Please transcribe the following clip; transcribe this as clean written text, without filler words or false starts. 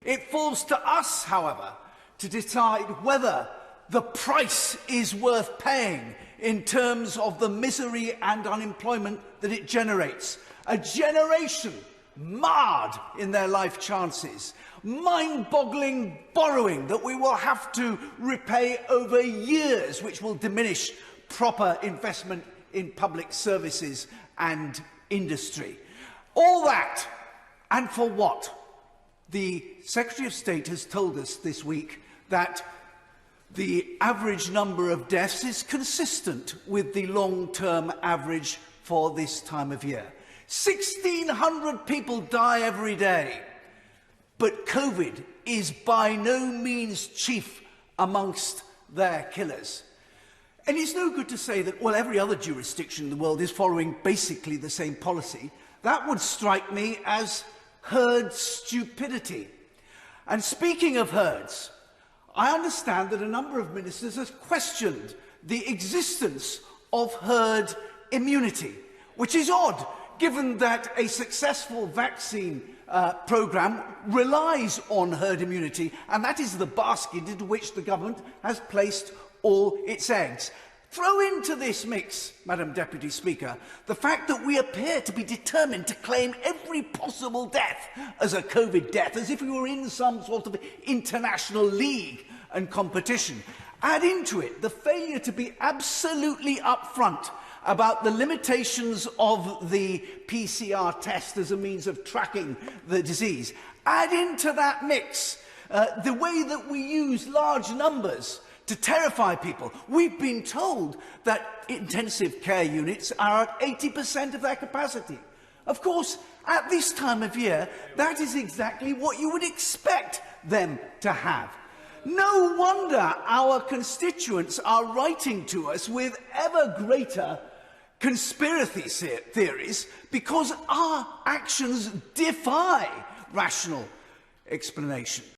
It falls to us, however, to decide whether the price is worth paying in terms of the misery and unemployment that it generates. A generation marred in their life chances, mind-boggling borrowing that we will have to repay over years, which will diminish proper investment in public services and industry. All that, and for what? The Secretary of State has told us this week that the average number of deaths is consistent with the long-term average for this time of year. 1,600 people die every day, but COVID is by no means chief amongst their killers. And it's no good to say that, well, every other jurisdiction in the world is following basically the same policy. That would strike me as herd stupidity. And speaking of herds, I understand that a number of ministers have questioned the existence of herd immunity, which is odd, given that a successful vaccine programme relies on herd immunity, and that is the basket into which the government has placed all its eggs. Throw into this mix, Madam Deputy Speaker, the fact that we appear to be determined to claim every possible death as a COVID death, as if we were in some sort of international league and competition. Add into it the failure to be absolutely upfront about the limitations of the PCR test as a means of tracking the disease. Add into that mix the way that we use large numbers to terrify people. We've been told that intensive care units are at 80% of their capacity. Of course, at this time of year, that is exactly what you would expect them to have. No wonder our constituents are writing to us with ever greater conspiracy theories, because our actions defy rational explanation.